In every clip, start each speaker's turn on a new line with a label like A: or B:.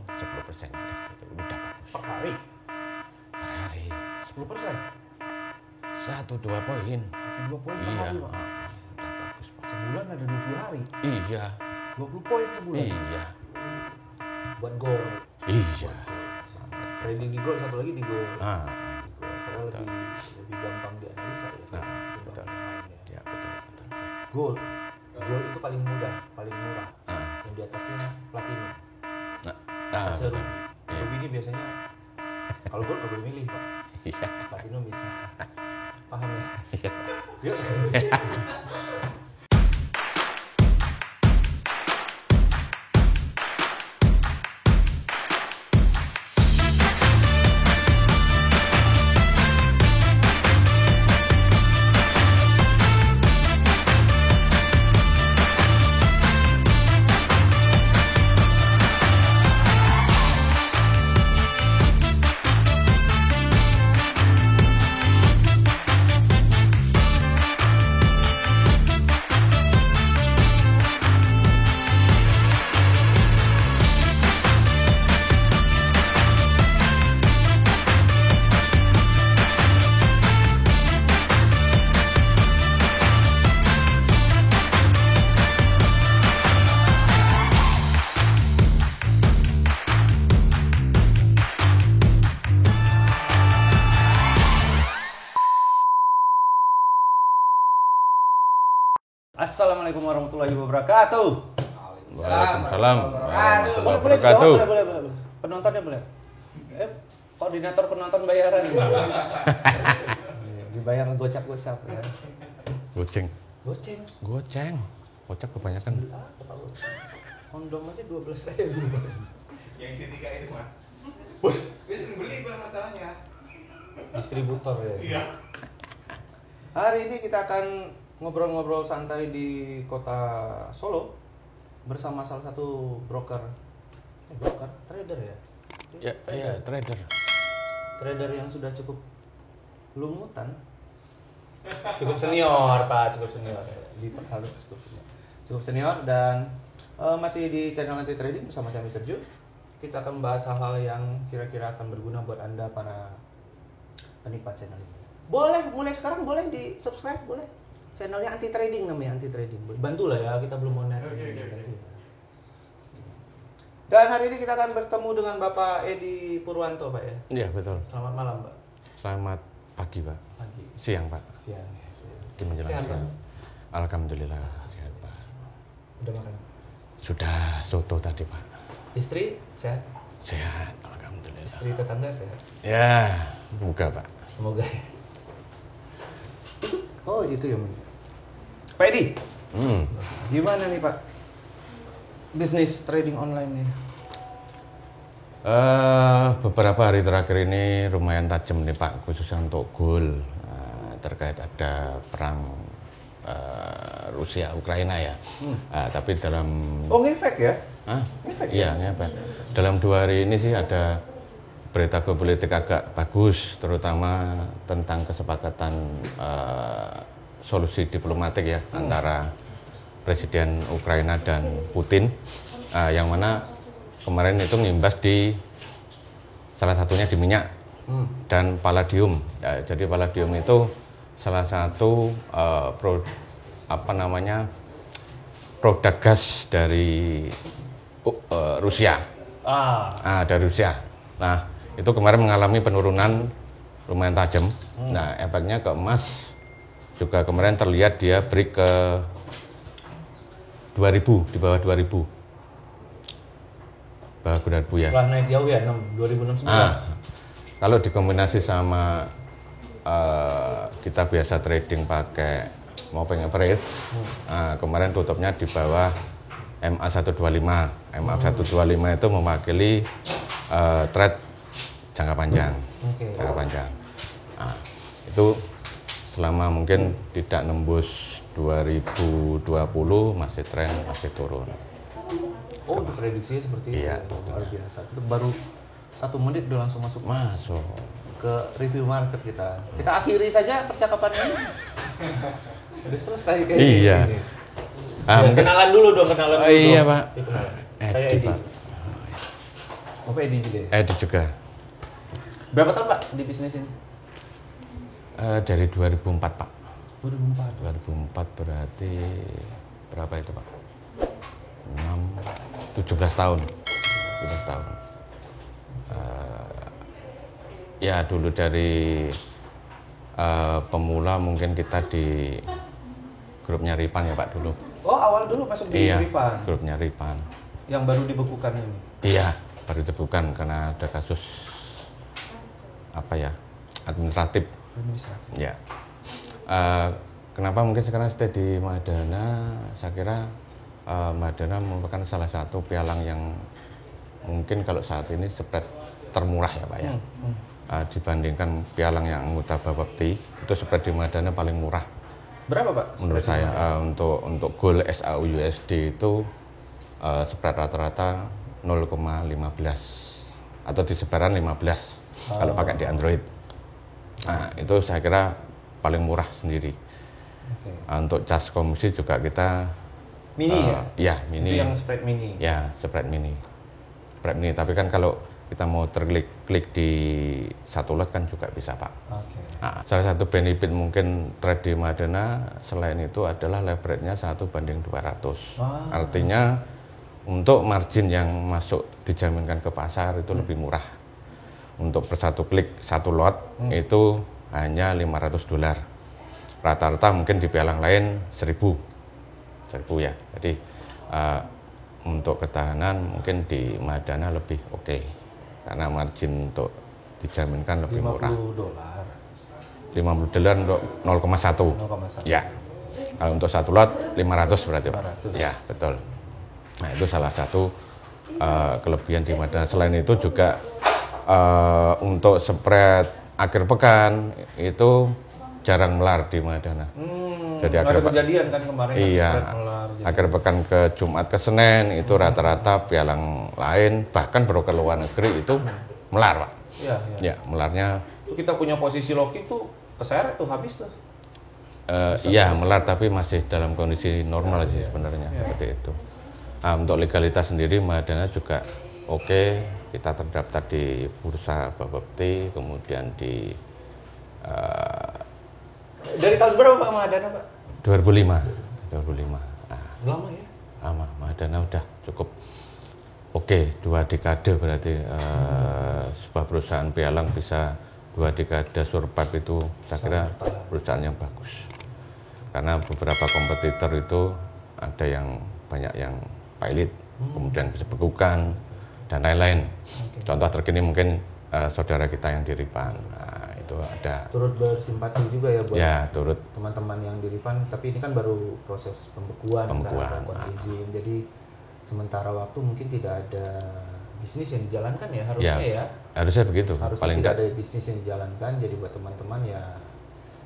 A: 10% gitu. Udah bagus.
B: Per hari?
A: Per hari
B: 10%?
A: 1-2 poin.
B: 1-2 poin per
A: Iya,
B: hari, Pak.
A: udah bagus Pak.
B: Sebulan ada 20 hari.
A: Iya,
B: 20 poin sebulan.
A: iya,
B: Buat gol.
A: iya.
B: Trading di gol, satu lagi di gol.
A: Ah,
B: Karena lebih gampang dianalisa ya.
A: betul.
B: Mainnya.
A: Ya, betul.
B: Gol itu paling mudah, paling murah.
A: Ah.
B: Yang di atasnya platinum.
A: Betul.
B: Ruby.
A: Iya.
B: Ruby ini biasanya kalau gol nggak boleh milih, Pak.
A: Iya.
B: Platinum bisa. Paham ya?
A: Iya.
B: Yuk. Assalamualaikum warahmatullahi wabarakatuh.
A: Waalaikumsalam warahmatullahi
B: Boleh,
A: wabarakatuh.
B: boleh. Penontonnya boleh. Koordinator penonton bayaran. Dibayar gocap-gocap ya.
A: Goceng.
B: Goceng.
A: Gocap kebanyakan.
B: Kondom aja 12.000.
C: Yang isi 3 itu mah. Bos, dia sering beli bukan masalahnya.
B: Distributor ya.
C: Iya.
B: Hari ini kita akan ngobrol-ngobrol santai di kota Solo bersama salah satu broker trader ya.
A: Ya, trader.
B: Trader yang sudah cukup lumutan. Cukup senior, Pak, cukup senior. Harus cukup senior dan masih di channel Anti Trading bersama saya Mr. Ju. Kita akan membahas hal-hal yang kira-kira akan berguna buat Anda para penikmat channel ini. Boleh, mulai sekarang boleh di-subscribe, boleh. Channelnya Anti Trading namanya, Anti Trading. Bantulah ya, kita belum mau net. Dan hari ini kita akan bertemu dengan Bapak Edi Purwanto, Pak ya.
A: Iya, betul.
B: Selamat malam, Pak.
A: Selamat pagi, Pak.
B: Pagi.
A: Siang, Pak.
B: Siang.
A: Di menjelang
B: Sehat,
A: siang.
B: Pak?
A: Alhamdulillah sehat, Pak.
B: Udah makan?
A: Sudah soto tadi, Pak.
B: Istri sehat?
A: Sehat, alhamdulillah.
B: Istri tetangga sehat?
A: Ya, semoga, Pak.
B: Semoga. Itu yang Pak Edi, gimana nih Pak bisnis trading online nih?
A: Beberapa hari terakhir ini lumayan tajam nih Pak, khususnya untuk gold terkait ada perang Rusia Ukraina ya. Tapi dalam
B: ngefek ya?
A: Ngefek iya, ngefek. Dalam 2 hari ini sih ada berita geopolitik agak bagus, terutama tentang kesepakatan solusi diplomatik ya antara Presiden Ukraina dan Putin, yang mana kemarin itu ngimbas di salah satunya di minyak dan palladium. Ya, jadi palladium itu salah satu produk gas dari Rusia. Dari Rusia. Nah, itu kemarin mengalami penurunan lumayan tajam. Nah, efeknya ke emas juga kemarin terlihat dia break ke 2000, di bawah 2000. Bawah 2000 ya.
B: Setelah naik jauh ya, 2069.
A: Kalau dikombinasi sama kita biasa trading pakai moving average, kemarin tutupnya di bawah MA125. MA125 itu mewakili trade jangka panjang. Jangka panjang. Itu selama mungkin tidak nembus 2020 masih tren, masih turun.
B: Prediksinya seperti itu.
A: Iya.
B: Luar biasa. Itu baru 1 menit udah langsung masuk ke review market kita. Kita akhiri saja percakapan ini. Udah selesai kayak
A: Iya.
B: gini. Kenalan dulu dong,
A: Iya, Pak.
B: Saya Edi.
A: Pak.
B: Oh, Edi juga ya?
A: Edi juga.
B: Berapa tahun Pak di bisnis ini?
A: Dari 2004 Pak.
B: 2004
A: berarti berapa itu Pak? 17 tahun. 17 tahun. Ya dulu dari pemula mungkin kita di grupnya Ripan ya Pak dulu.
B: Oh awal dulu masuk di Ripan?
A: Grupnya Ripan.
B: Yang baru dibekukan ini?
A: Iya, baru dibekukan karena ada kasus administratif. Ya. Kenapa mungkin sekarang stay di Madana? Saya kira Madana merupakan salah satu pialang yang mungkin kalau saat ini spread termurah ya Pak ya. Dibandingkan pialang yang anggota Bapepti, itu spread di Madana paling murah.
B: Berapa Pak?
A: Menurut saya untuk gold SAU USD itu spread rata-rata 0,15 atau di sebaran 15 kalau pakai di Android. Nah, itu saya kira paling murah sendiri. Untuk cas komisi juga kita
B: mini
A: ya mini.
B: Itu yang spread mini.
A: Ya, spread mini. Spread mini, tapi kan kalau kita mau klik di satu lot kan juga bisa Pak. Nah, salah satu benefit mungkin trade di Madana selain itu adalah leverage-nya 1:200. Artinya untuk margin yang masuk dijaminkan ke pasar itu lebih murah. Untuk per satu klik satu lot itu hanya $500. Rata-rata mungkin di pialang lain 1.000 ya. Jadi untuk ketahanan mungkin di Madana lebih oke. Karena margin untuk dijaminkan lebih murah. $50 untuk 0,1. Ya. Kalau untuk satu lot 500 berarti Pak. Ya, betul. Nah, itu salah satu kelebihan di Madana. Selain itu juga untuk spread akhir pekan itu jarang melar di Madana.
B: Jadi akhir kejadian kan kemarin.
A: Iya. Akhir pekan ke Jumat ke Senin itu rata-rata pialang lain bahkan broker luar negeri itu melar Pak. Iya. Ya, melarnya.
B: Kita punya posisi loki tuh keseret tuh habis tuh.
A: Iya melar tapi masih dalam kondisi normal sih sebenarnya seperti itu. Untuk legalitas sendiri Madana juga oke. Kita terdaftar di Bursa Bapepti, kemudian di
B: dari tahun berapa Pak Madana Pak?
A: 2005.
B: Lama ya?
A: Lama, Madana udah cukup oke, 2 dekade berarti sebuah perusahaan pialang bisa 2 dekade survive itu saya kira perusahaan yang bagus. Karena beberapa kompetitor itu ada yang banyak yang pilot, kemudian bisa bekukan dan lain-lain. Contoh terkini mungkin saudara kita yang di Ripan. Nah, itu ada
B: turut bersimpati juga ya buat
A: turut
B: teman-teman yang di Ripan, tapi ini kan baru proses pembekuan. Izin. Jadi sementara waktu mungkin tidak ada bisnis yang dijalankan ya harusnya ya.
A: Harusnya begitu.
B: Harusnya paling tidak ada bisnis yang dijalankan. Jadi buat teman-teman ya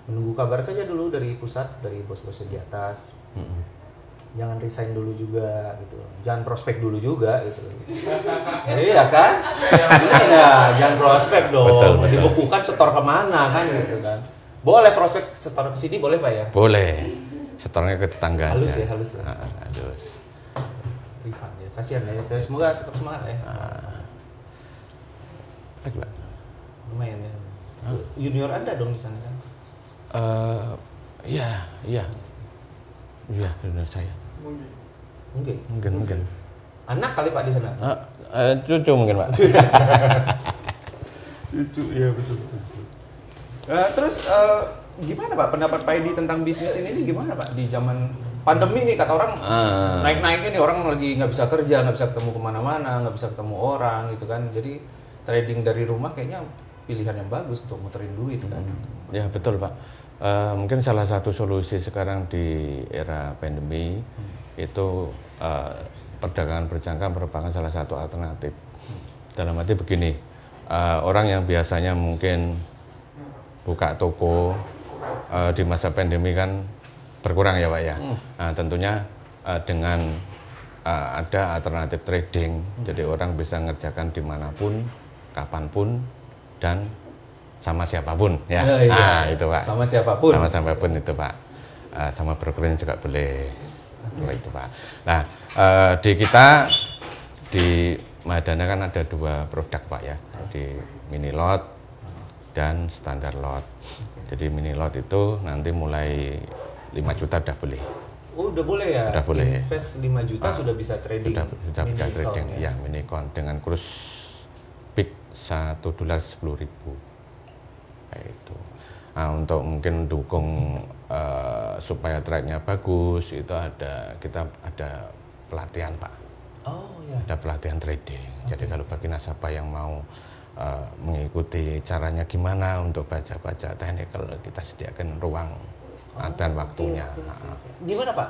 B: menunggu kabar saja dulu dari pusat, dari bos-bos di atas. Jangan resign dulu juga gitu. Jangan prospek dulu juga gitu. Iya kan? Iya, jangan prospek dong.
A: Betul.
B: Dibekukan setor kemana kan gitu kan. Boleh prospek setor ke sini boleh Pak ya?
A: Boleh. Setornya ke tetangga
B: halus
A: aja.
B: Halus ya.
A: Halus.
B: Rifan ya. Kasihan ya. Semoga tetap semangat ya.
A: Baik, Pak.
B: Lumayan ya. Junior Anda dong di sana kan?
A: Iya, junior saya. Mungkin.
B: Anak kali Pak di sana?
A: Cucu mungkin Pak.
B: Cucu ya betul. Terus gimana Pak pendapat Pak Edi tentang bisnis ini gimana Pak di zaman pandemi nih kata orang naik-naiknya nih orang lagi nggak bisa kerja, nggak bisa ketemu kemana-mana, nggak bisa ketemu orang gitu kan. Jadi trading dari rumah kayaknya pilihan yang bagus untuk muterin duit kan.
A: Ya betul Pak. Mungkin salah satu solusi sekarang di era pandemi itu perdagangan berjangka merupakan salah satu alternatif. Dalam arti begini, orang yang biasanya mungkin buka toko di masa pandemi kan berkurang ya Pak ya. Nah, tentunya dengan ada alternatif trading, jadi orang bisa ngerjakan dimanapun, kapanpun, dan sama siapapun ya. Nah itu Pak.
B: Sama siapapun.
A: Sama siapapun itu Pak. Sama brokerin juga boleh. Itu Pak. Nah di kita di Mahadana kan ada 2 produk Pak ya, jadi mini lot dan standar lot. Jadi mini lot itu nanti mulai 5 juta udah boleh.
B: Oh, udah boleh ya?
A: Udah boleh.
B: Invest 5 juta sudah bisa trading.
A: Sudah bisa trading, ya mini con dengan kurs peak $1 10.000. Kayak itu. Nah, untuk mungkin dukung supaya trade-nya bagus, itu kita ada pelatihan Pak.
B: Oh ya.
A: Ada pelatihan trading. Jadi kalau bagi nasabah yang mau mengikuti caranya gimana untuk baca-baca teknikal, kita sediakan ruang dan waktunya.
B: Di mana Pak?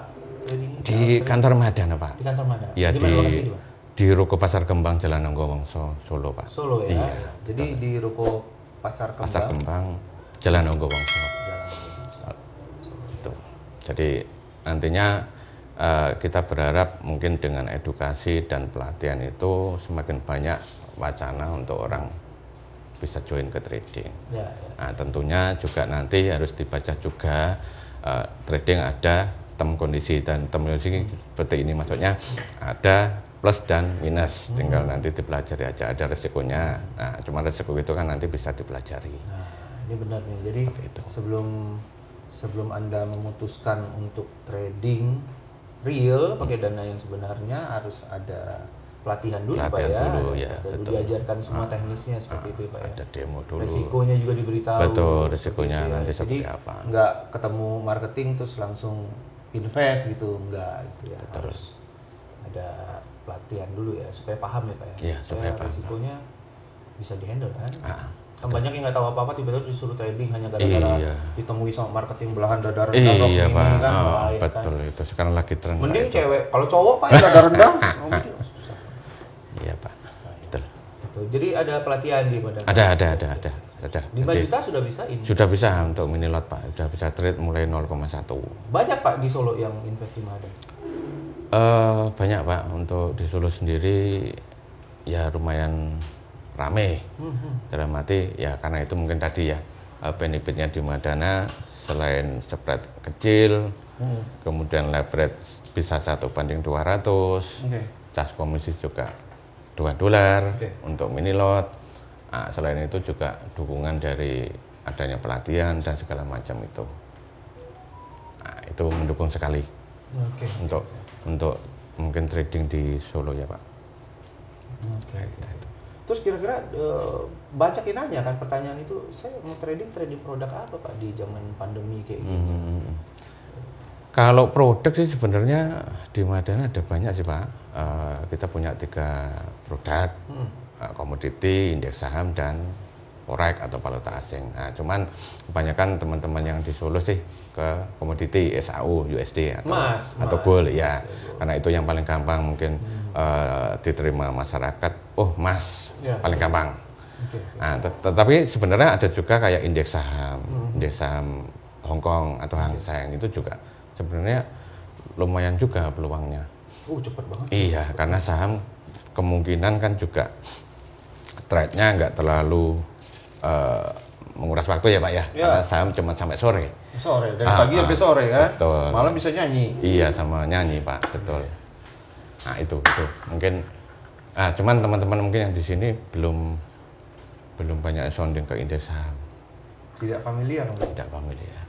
A: Di kantor Mahadana Pak.
B: Di kantor Mahadana.
A: Ya,
B: di
A: di Ruko Pasar Kembang Jalan Anggowongso Solo Pak.
B: Solo ya.
A: Iya.
B: Jadi di Ruko Pasar Kembang.
A: Pasar Kembang Jalan Anggowongso. Itu. Jadi nantinya kita berharap mungkin dengan edukasi dan pelatihan itu semakin banyak wacana untuk orang bisa join ke trading.
B: Ya.
A: Nah, tentunya juga nanti harus dibaca juga trading ada term kondisi, dan term kondisi seperti ini maksudnya ada plus dan minus, tinggal nanti dipelajari aja, ada resikonya. Nah, cuma resiko itu kan nanti bisa dipelajari.
B: Nah, ini benar nih. Jadi sebelum Anda memutuskan untuk trading real pakai dana yang sebenarnya, harus ada pelatihan dulu Pak ya.
A: Dulu, ya
B: betul. Diajarkan semua teknisnya seperti itu Pak ya.
A: Ada demo dulu.
B: Resikonya juga diberitahu.
A: Betul, resikonya nanti seperti apa.
B: Nggak ketemu marketing terus langsung invest gitu, enggak itu ya.
A: Betul.
B: Harus ada pelatihan dulu ya supaya paham ya Pak ya.
A: Iya, supaya paham.
B: Resikonya bisa dihandle kan. Kan banyak yang nggak tahu apa-apa tiba-tiba disuruh trading hanya gara-gara ditemui sama marketing belahan dada rendah.
A: Iya Pak,
B: kan,
A: betul kan. Itu sekarang lagi tren.
B: Mending cewek, kalau cowok Pak yang dada rendah.
A: Iya Pak, betul.
B: Jadi ada pelatihan di Mahadana.
A: Ada.
B: 5 juta sudah bisa ini.
A: Sudah bisa untuk mini lot Pak, sudah bisa trade mulai 0,1.
B: Banyak Pak di Solo yang invest di Mahadana.
A: Banyak Pak, untuk di Solo sendiri ya lumayan rame. Dalam arti ya karena itu mungkin tadi ya benefitnya di Mahadana selain spread kecil, kemudian leverage bisa 1:200, cas komisi juga $2 untuk mini lot. Nah, selain itu juga dukungan dari adanya pelatihan dan segala macam itu. Nah, itu mendukung sekali untuk mungkin trading di Solo ya Pak.
B: Terus kira-kira banyak yang nanya kan pertanyaan itu, saya mau trading produk apa Pak di zaman pandemi kayak gini?
A: Kalau produk sih sebenarnya di Mahadana ada banyak sih Pak. Kita punya 3 produk, komoditi, indeks saham, dan forex atau valuta asing. Nah, cuman kebanyakan teman-teman yang di Solo sih ke komoditi, SAU, USD atau gold ya. Karena itu yang paling gampang mungkin diterima masyarakat. Oh, emas paling gampang. Nah, tetapi sebenarnya ada juga kayak indeks saham Hong Kong atau Hang Seng, itu juga sebenarnya lumayan juga peluangnya.
B: Cepet banget.
A: Iya, karena saham kemungkinan kan juga trade-nya nggak terlalu menguras waktu ya Pak ya. Karena saham cuma sampai sore.
B: Dari pagi sampai sore kan.
A: Betul.
B: Malam bisa nyanyi.
A: Iya, sama nyanyi Pak, betul. Nah itu mungkin. Cuman teman-teman mungkin yang di sini belum banyak sounding ke indeks saham.
B: Tidak familiar.
A: Tidak familiar.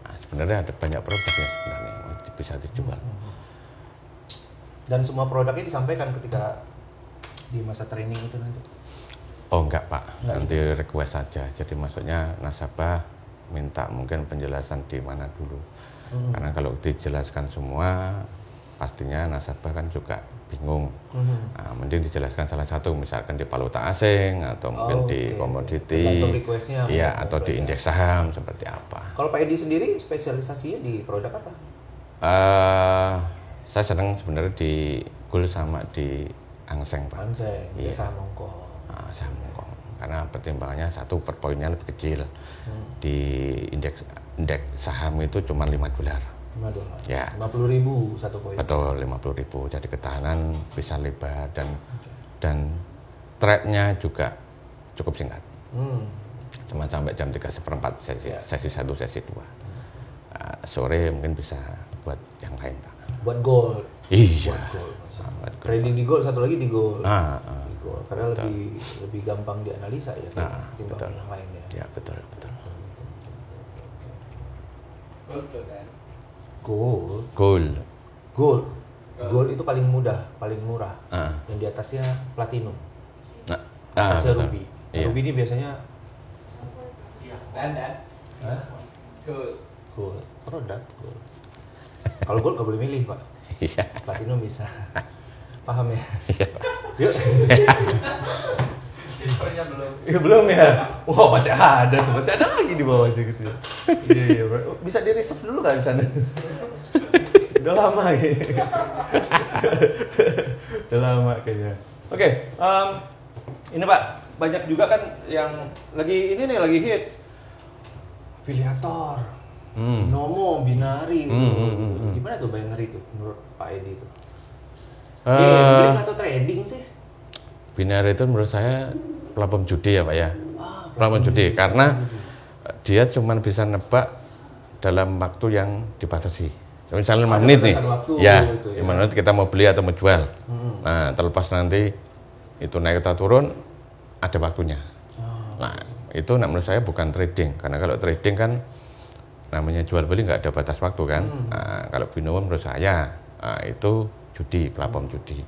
A: Nah, sebenarnya ada banyak produk yang sebenarnya bisa dijual.
B: Dan semua produknya disampaikan ketika di masa training itu nanti?
A: Oh enggak Pak, nanti request saja. Jadi maksudnya nasabah minta mungkin penjelasan di mana dulu. Karena kalau dijelaskan semua, pastinya nasabah kan juga bingung. Nah, mending dijelaskan salah satu, misalkan di valuta asing atau mungkin di komoditi, ya atau di indeks saham seperti apa.
B: Kalau Pak Edi sendiri spesialisasinya di produk apa?
A: Saya senang sebenarnya di gold sama di Hang Seng Pak.
B: Hang Seng, saham Hong Kong.
A: Saham Hong Kong. Karena pertimbangannya satu, per poinnya lebih kecil. Di indeks saham itu cuma $5.
B: $5.
A: Ya.
B: 50.000 satu poin.
A: Betul, 50.000. Jadi ketahanan bisa lebar dan trade-nya juga cukup singkat. Cuma sampai jam 3:15 sesi 1, sesi 2. Sore mungkin bisa buat yang lain Pak.
B: buat gold.
A: Iya.
B: Buat gold. Trading di gold, satu lagi di gold. Di gold. Karena
A: betul.
B: lebih gampang dianalisa ya.
A: Betul.
B: Yang lain ya.
A: Ya betul.
B: Gold itu paling mudah, paling murah. Yang di atasnya platinum. Atasnya ruby.
A: Iya.
B: Ruby ini biasanya
C: Dan
B: gold. Produk gold. Kalau gold nggak boleh milih, Pak.
A: Iya.
B: Platinum bisa. Paham ya?
A: Iya.
B: Yuk.
C: silvernya belum.
B: Ya belum ya. Wah, masih ada tuh, masih ada lagi di bawah aja gitu. Iya, bro. Bisa di reserve dulu nggak di sana? Udah lama ya. Udah lama kayaknya. Oke, ini Pak, banyak juga kan yang lagi hit. Afiliator. Binomo, binari. Gimana tuh binari tuh menurut Pak Edi itu? Gambling atau trading sih?
A: Binari itu menurut saya platform judi ya Pak ya. Platform judi karena dia cuma bisa nebak dalam waktu yang dibatasi. Misalnya 5 menit nih. Ya, 5 menit kita mau beli atau mau jual. Nah, terlepas nanti itu naik atau turun ada waktunya. Nah, itu menurut saya bukan trading karena kalau trading kan namanya jual beli nggak ada batas waktu kan. Nah, kalau binomo menurut saya itu judi, platform judi.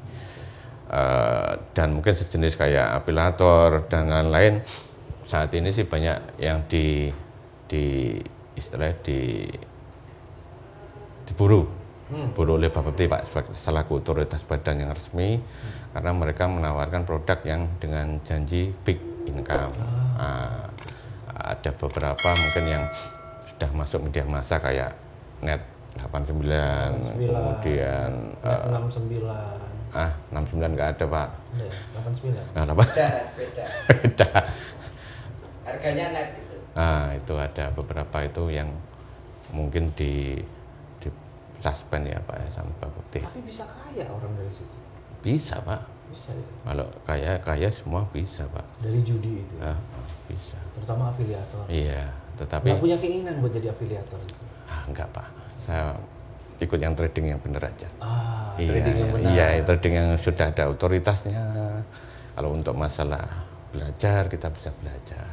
A: Dan mungkin sejenis kayak afiliator dan lain-lain saat ini sih banyak yang diburu oleh Bapepti Pak selaku otoritas badan yang resmi karena mereka menawarkan produk yang dengan janji big income. Ada beberapa mungkin yang sudah masuk media massa kayak net 89, kemudian
B: 69.
A: 69 nggak ada Pak.
B: 89.
A: Nah, apa?
C: Beda. Harganya net gitu.
A: Itu ada beberapa itu yang mungkin di suspend ya Pak ya sama Bapepti.
B: Tapi bisa kaya orang dari situ.
A: Bisa Pak.
B: Bisa ya.
A: Kalau kaya semua bisa Pak.
B: Dari judi itu. Ya?
A: Bisa.
B: Terutama afiliator.
A: Iya, tetapi
B: nggak punya keinginan buat jadi afiliator gitu.
A: Enggak Pak. Saya ikut yang trading yang benar aja.
B: Trading yang benar.
A: Iya, trading yang sudah ada otoritasnya. Kalau untuk masalah belajar kita bisa belajar.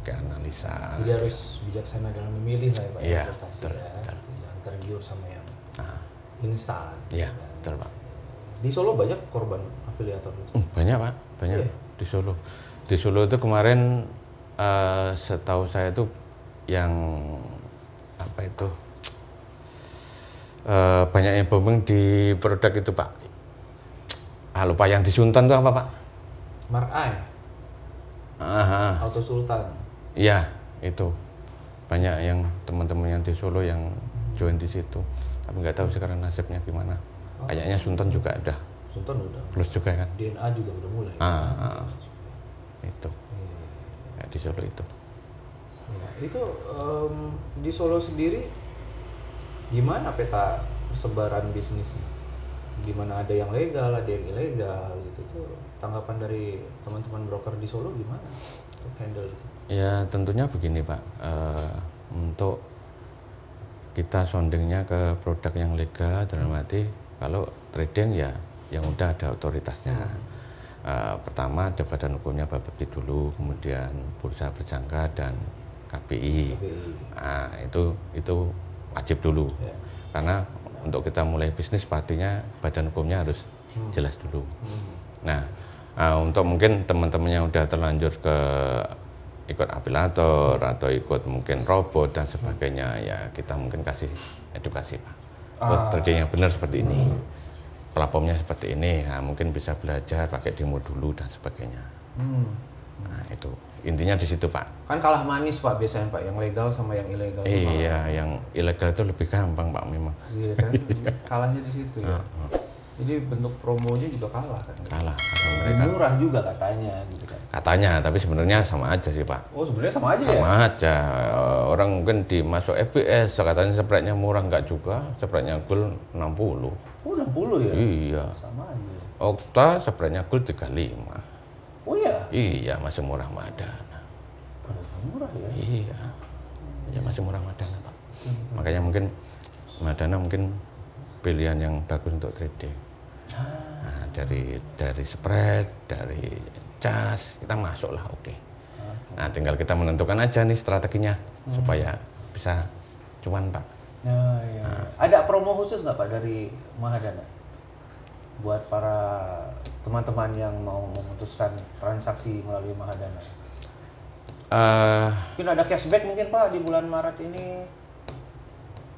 A: Pakai analisa.
B: Jadi harus bijaksana dalam memilih lah ya Pak.
A: Iya,
B: investasi
A: betul,
B: ya.
A: betul.
B: Jangan tergiur sama yang instan.
A: Iya, betul Pak.
B: Di Solo banyak korban afiliator itu.
A: Banyak Pak, banyak di Solo. Di Solo itu kemarin setahu saya itu yang apa itu banyak yang booming di produk itu Pak. Lupa yang di Sultan itu apa Pak?
B: Mark I. Auto Sultan.
A: Iya, itu banyak yang teman-teman yang di Solo yang join di situ. Tapi nggak tahu sekarang nasibnya gimana. Kayaknya Sultan juga ada.
B: Sultan udah.
A: Plus juga kan?
B: DNA juga udah mulai.
A: Itu. Ya, di Solo itu.
B: Ya, itu di Solo sendiri gimana peta persebaran bisnisnya? Di mana ada yang legal, ada yang ilegal gitu tuh. Tanggapan dari teman-teman broker di Solo gimana untuk handle itu?
A: Ya tentunya begini Pak, untuk kita soundingnya ke produk yang legal dalam arti kalau trading ya yang udah ada otoritasnya. Pertama ada badan hukumnya Bapepti dulu, kemudian Bursa Berjangka dan KPI. Itu wajib dulu. Karena untuk kita mulai bisnis pastinya badan hukumnya harus jelas dulu. Nah, untuk mungkin teman-teman yang udah terlanjur ke ikut afiliator atau ikut mungkin robot dan sebagainya, ya kita mungkin kasih edukasi Pak. Buat trading yang benar seperti ini, platformnya seperti ini, mungkin bisa belajar pakai demo dulu dan sebagainya. Nah itu intinya di situ Pak.
B: Kan kalah manis Pak biasanya Pak, yang legal sama yang ilegal.
A: Iya, yang ilegal itu lebih gampang Pak memang.
B: Iya kan, kalahnya di situ ya. Jadi bentuk promonya juga kalah kan?
A: Kalah karena mereka.
B: Murah juga katanya gitu kan?
A: Katanya, tapi sebenarnya sama aja sih Pak.
B: Oh sebenarnya sama aja ya?
A: Sama aja. Orang mungkin dimasuk FBS, katanya spreadnya murah, enggak juga. Spreadnya Gold 60.
B: Oh 60 ya?
A: Iya.
B: Sama aja.
A: Okta spreadnya Gold 35.
B: Oh iya?
A: Iya, masih murah Madana.
B: Murah ya?
A: Iya. Ya masih murah Madana Pak. Makanya mungkin Madana mungkin pilihan yang bagus untuk trading. Nah, dari spread, dari cas kita masuk lah, oke. Nah, tinggal kita menentukan aja nih strateginya supaya bisa cuan, Pak.
B: Nah. Ada promo khusus nggak Pak dari Mahadana buat para teman-teman yang mau memutuskan transaksi melalui Mahadana? Mungkin ada cashback mungkin Pak di bulan Maret ini,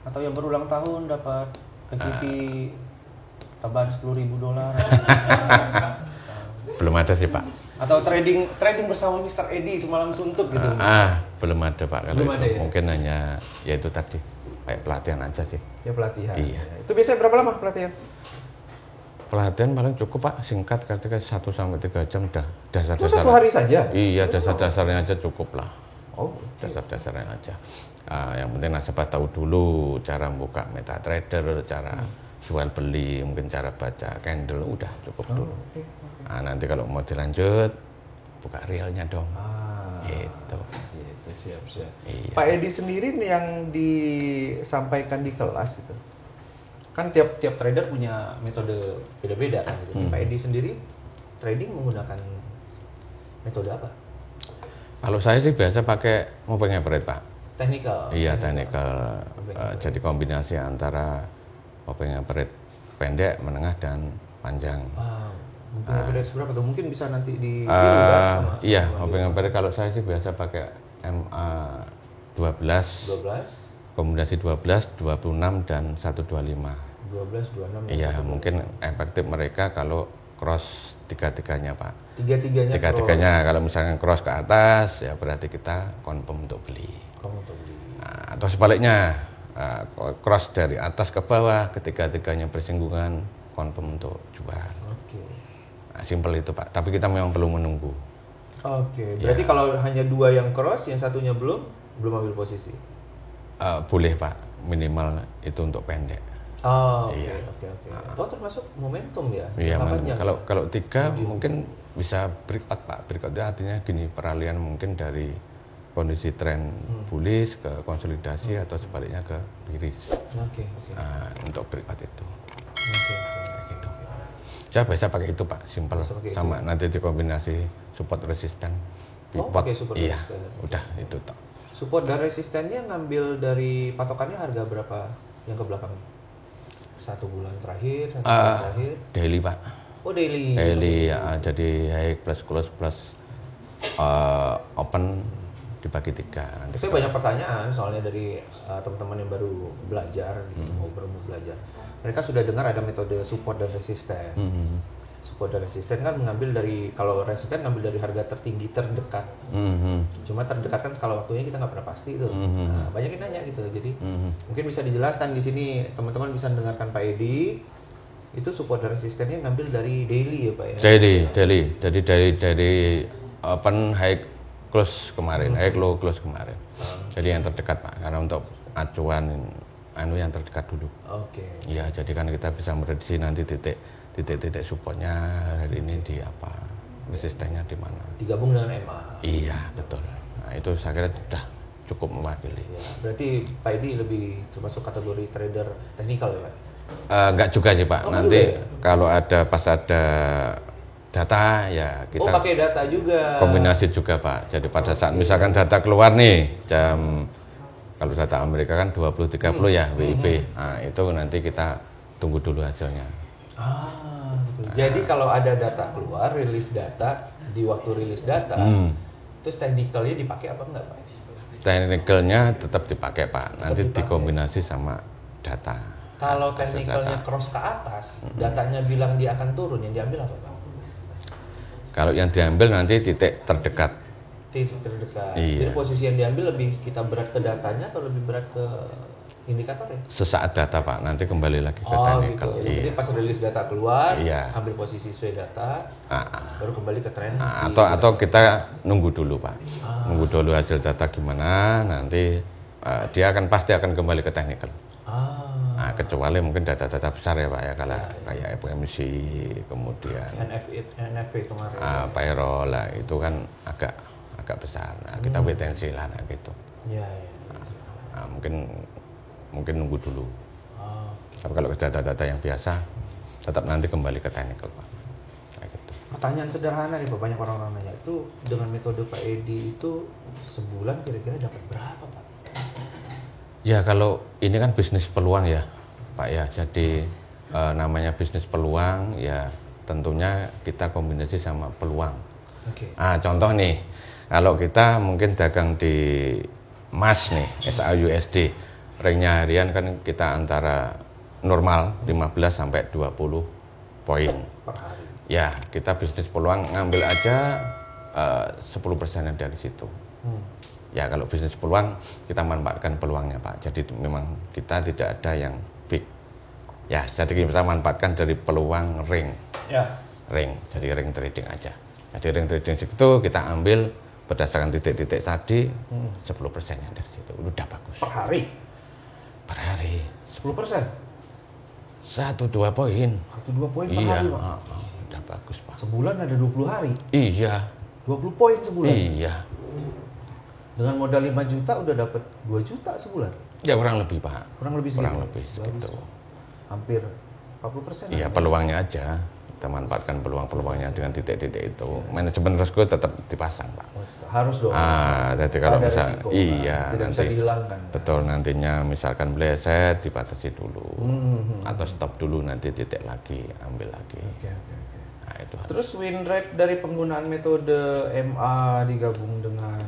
B: atau yang berulang tahun dapat equity tambahan $10,000.
A: Belum ada sih, Pak.
B: Atau trading bersama Mr. Edi semalam suntuk gitu.
A: Belum ada, Pak. Kalau
B: belum
A: itu
B: ada, ya?
A: mungkin hanya ya itu tadi kayak pelatihan aja sih.
B: Ya pelatihan.
A: Iya.
B: Itu biasanya berapa lama pelatihan?
A: Pelatihan paling cukup, Pak, singkat, ketika 1 sampai 3 jam udah dasar-dasar.
B: Satu hari saja?
A: Iya, dasar-dasarnya aja cukup lah.
B: Dasar-dasarnya
A: aja. Yang penting nasabah tahu dulu cara buka MetaTrader, cara jual beli, mungkin cara baca candle, udah cukup dulu. Nanti kalau mau dilanjut buka realnya dong. Gitu.
B: Siap.
A: Iya.
B: Pak Edi sendiri nih yang disampaikan di kelas itu, kan tiap trader punya metode beda-beda kan gitu. Pak Edi sendiri trading menggunakan metode apa?
A: Kalau saya sih biasa pakai moving average, Pak.
B: Technical.
A: Iya, technical. Jadi kombinasi antara moving average pendek, menengah, dan panjang.
B: Moving average berapa tuh? Mungkin bisa nanti di
A: iya, moving average kalau saya sih biasa pakai MA 12. Kombinasi 12, 26, dan 125.
B: 12, 26.
A: Iya, mungkin efektif mereka kalau cross tiga-tiganya, Pak.
B: Tiga-tiganya
A: kalau misalnya cross ke atas, ya berarti kita confirm untuk beli. Atau sebaliknya, cross dari atas ke bawah, ketiga-tiganya bersinggungan, confirm untuk jual. Simple itu, Pak. Tapi kita memang perlu menunggu.
B: Berarti kalau hanya 2 yang cross, yang satunya belum ambil posisi?
A: Boleh, Pak. Minimal itu untuk pendek.
B: Termasuk momentum ya?
A: Iya, kalau 3 mungkin bisa breakout, Pak. Breakout itu artinya gini, peralihan mungkin dari kondisi tren bullish ke konsolidasi atau sebaliknya ke bearish. Untuk breakout itu. Gitu. Saya biasa pakai itu, Pak, simple. Sama nanti dikombinasi support resisten.
B: Pakai support
A: iya,
B: resisten.
A: Udah itu toh.
B: Support dan resistennya ngambil dari patokannya harga berapa yang ke belakang? 1 bulan terakhir, 1 bulan terakhir?
A: Daily, Pak.
B: Daily.
A: Ya, jadi high plus close plus open dibagi 3. Nanti
B: saya banyak pertanyaan soalnya dari teman-teman yang baru belajar, baru belajar. Mereka sudah dengar ada metode support dan resisten. Support dan resisten kan mengambil dari, kalau resisten ngambil dari harga tertinggi terdekat. Cuma terdekat kan skala waktunya kita nggak pernah pasti itu. Banyak yang nanya gitu. Jadi mungkin bisa dijelaskan di sini, teman-teman bisa mendengarkan Pak Edi. Itu support dan resistennya ngambil dari daily ya, Pak ya.
A: Daily. Jadi dari open high close kemarin, high low close kemarin. Jadi yang terdekat, Pak. Karena untuk acuan yang terdekat dulu. Iya, jadi kan kita bisa memprediksi nanti titik supportnya hari ini di apa, resistennya di mana.
B: Digabung dengan MA.
A: Iya, betul. Nah, itu saya kira sudah cukup mewakili.
B: Ya, berarti Pak Edi lebih termasuk kategori trader teknikal ya, Pak?
A: Enggak juga sih, Pak. Nanti kalau pas ada data ya kita
B: pakai data juga.
A: Kombinasi juga, Pak. Jadi pada saat misalkan data keluar nih kalau data Amerika kan 20.30 ya WIB. Nah, itu nanti kita tunggu dulu hasilnya.
B: Jadi kalau ada data keluar, rilis data, di waktu rilis data, terus technicalnya dipakai apa enggak, Pak?
A: Technicalnya tetap dipakai, Pak. Nanti dikombinasi sama data.
B: Kalau technicalnya cross ke atas, datanya bilang dia akan turun, yang diambil apa, Pak?
A: Kalau yang diambil nanti titik terdekat.
B: Titik terdekat.
A: Iya.
B: Jadi posisi yang diambil lebih kita berat ke datanya atau lebih berat ke indikatornya?
A: Sesaat data, Pak. Nanti kembali lagi ke technical.
B: Gitu. Jadi pas rilis data keluar,
A: iya,
B: ambil posisi sesuai data, baru kembali ke tren.
A: Atau kita nunggu dulu, Pak. Nunggu dulu hasil data gimana, nanti dia pasti akan kembali ke technical. Kecuali mungkin data-data besar ya, Pak ya, kayak FOMC, kemudian
B: NFP kemarin.
A: Payroll lah, itu kan agak besar. Nah, kita wait and see lah, gitu.
B: Iya.
A: Mungkin nunggu dulu. Tapi kalau data-data yang biasa, tetap nanti kembali ke technical Pak. Kayak gitu.
B: Pertanyaan sederhana nih Pak, banyak orang-orang nanya itu dengan metode Pak Edi itu sebulan kira-kira dapat berapa Pak?
A: Ya kalau ini kan bisnis peluang ya Pak ya, jadi namanya bisnis peluang ya tentunya kita kombinasi sama peluang. Contoh nih, kalau kita mungkin dagang di emas nih, SAUSD, ringnya harian kan kita antara normal 15 sampai 20 poin
B: per hari.
A: Ya, kita bisnis peluang ngambil aja 10% dari situ. Ya, kalau bisnis peluang kita manfaatkan peluangnya Pak. Jadi memang kita tidak ada yang big. Ya, jadi kita manfaatkan dari peluang ring.
B: Ya.
A: Ring, jadi ring trading aja. Jadi ring trading itu kita ambil berdasarkan titik-titik tadi 10%-nya dari situ. Udah bagus.
B: Per hari?
A: Per hari.
B: 10%?
A: 1-2 poin.
B: 1-2 poin per
A: Iya,
B: hari Pak?
A: Udah bagus Pak.
B: Sebulan ada 20 hari?
A: Iya.
B: 20 poin sebulan?
A: Iya.
B: Dengan modal 5 juta udah dapat 2 juta sebulan?
A: Ya kurang lebih Pak.
B: Kurang lebih segitu?
A: Kurang lebih segitu.
B: Hampir 40%?
A: Iya, peluangnya aja. Kita manfaatkan peluang-peluangnya dengan titik-titik itu. Manajemen risiko tetap dipasang Pak.
B: Harus dong.
A: Jadi kalau
B: Ada
A: misal
B: resiko,
A: iya
B: tidak
A: nanti
B: bisa dihilangkan.
A: Betul, nantinya misalkan meleset dibatasi dulu. Atau stop dulu, nanti titik lagi, ambil lagi.
B: Oke.
A: Nah, itu.
B: Terus win rate dari penggunaan metode MA digabung dengan